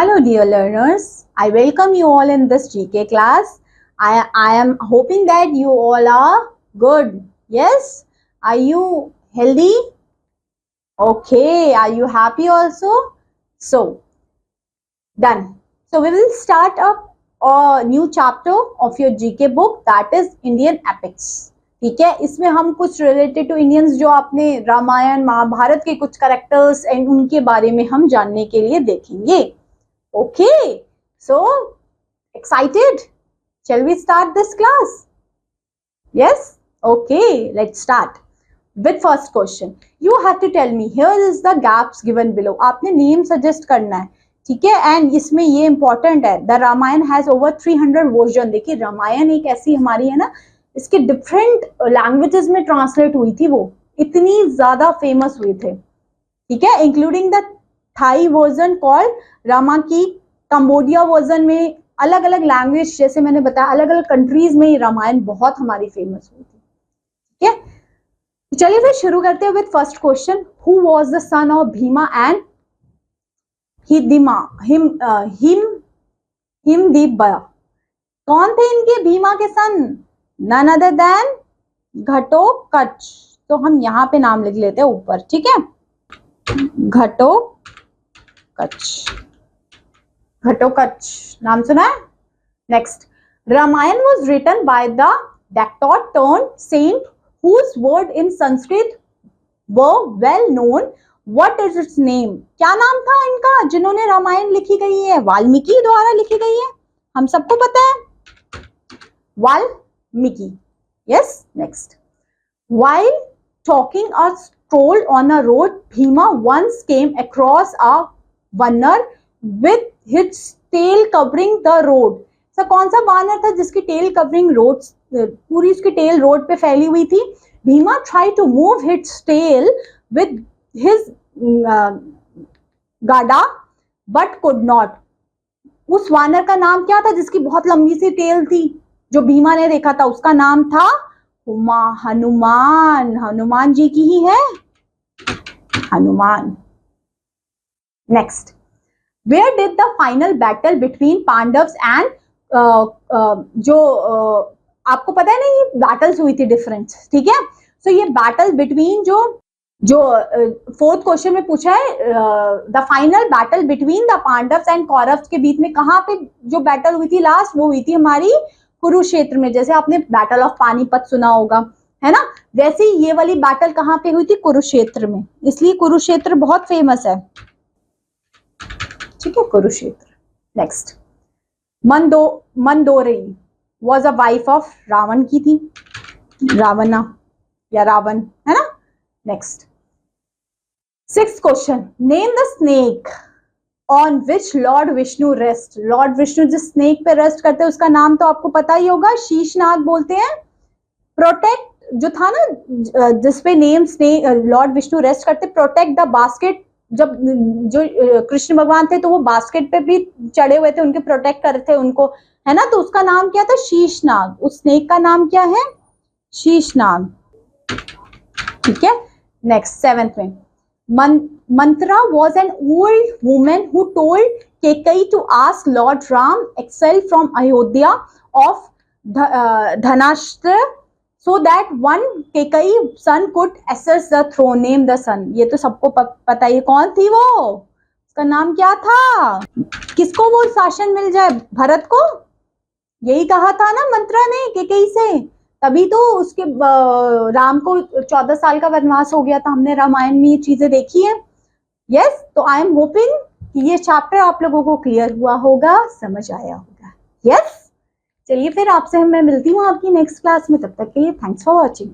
Hello dear learners, I welcome you all in this GK class. I am hoping that you all are good. Yes? Are you healthy? Okay, are you happy also? So, done. So we will start a new chapter of your GK book, that is Indian Epics. ठीक है, इसमें हम कुछ related to Indians जो आपने रामायण महाभारत के कुछ characters and उनके बारे में हम जानने के लिए देखेंगे. Okay, so excited? Shall we start this class? Yes? Okay, let's start with first question. You have to tell me, here is the gaps given below. आपने name suggest करना है, ठीक है. एंड इसमें ये इंपॉर्टेंट है, the Ramayana has over 300 version. देखिए रामायण एक ऐसी हमारी है ना, इसके डिफरेंट लैंग्वेजेस में ट्रांसलेट हुई थी, वो इतनी ज्यादा फेमस हुए थे, ठीक है. Including the Thai version called Ramakien, Cambodia version में, अलग अलग लैंग्वेज जैसे मैंने बताया अलग अलग कंट्रीज में ये रामायण बहुत हमारी फेमस हुई थी, ठीक है. चलिए फिर शुरू करते हैं with first question. Who was the son of Bhima and हिमदीबा? कौन थे इनके भीमा के son? None other than Ghatotkacha. तो हम यहाँ पे नाम लिख लेते हैं ऊपर, ठीक है. घटोत्कच नाम सुना है. Next, Ramayana was written by the dacoit turned saint whose word in Sanskrit were well known. What is its name? क्या नाम था इनका जिन्होंने रामायण लिखी गई है? वाल्मीकि द्वारा लिखी गई है, हम सबको पता है, Valmiki. Yes, next. While talking a stroll on a road, Bhima once came across a वानर with his tail covering the road. Sir कौन सा वानर था जिसकी टेल कवरिंग रोड, पूरी उसकी टेल रोड पे फैली हुई थी? Bhima try to move its tail with his gada but could not. उस वानर का नाम क्या था जिसकी बहुत लंबी सी टेल थी, जो भीमा ने देखा था? उसका नाम था हनुमान. हनुमान जी की ही है, Hanuman. Next, where did the final battle between Pandavs and जो आपको पता है ना, ये बैटल्स हुई थी डिफरेंट, ठीक है. सो ये बैटल बिटवीन जो फोर्थ क्वेश्चन में पूछा है, the final battle between the Pandavas and Kauravas के बीच में कहाँ पे जो बैटल हुई थी लास्ट, वो हुई थी हमारी कुरुक्षेत्र में. जैसे आपने बैटल ऑफ पानीपत सुना होगा, है ना, वैसे ही ये वाली बैटल कहाँ पे हुई थी? कुरुक्षेत्र में. इसलिए कुरुक्षेत्र बहुत फेमस है, ठीक है, Kurukshetra. Next, Mandodari was a wife of Ravan की थी, रावणा या रावण, है ना. Next, sixth question. Name the snake on which lord Vishnu rest. Lord Vishnu जिस स्नेक पे रेस्ट करते हैं उसका नाम तो आपको पता ही होगा, शीशनाग बोलते हैं. प्रोटेक्ट जो था ना, जिसपे name snake Lord Vishnu rest करते, प्रोटेक्ट द बास्केट. जब जो कृष्ण भगवान थे तो वो बास्केट पे भी चढ़े हुए थे, उनके प्रोटेक्ट कर रहे थे उनको, है ना. तो उसका नाम क्या था? शीशनाग. उस स्नेक का नाम क्या है? शीशनाग, ठीक है. नेक्स्ट, सेवेंथ में, Manthara was an old women who told Kaikeyi to ask lord Ram exile from Ayodhya of धनाष्ट्र so that one Kaikeyi son could access the throne. Name the son. ये तो सबको पता है, कौन थी वो? उसका नाम क्या था? किसको वो शासन मिल जाए? भरत को. यही कहा था ना मंत्रा ने केकई से, तभी तो उसके राम को 14 साल का वनवास हो गया था. हमने रामायण में ये चीजें देखी है. यस, तो आई एम होपिंग कि ये चैप्टर आप लोगों को क्लियर हुआ होगा, समझ आया होगा. यस, चलिए फिर आपसे मैं मिलती हूँ आपकी नेक्स्ट क्लास में. तब तक के लिए थैंक्स फॉर वॉचिंग.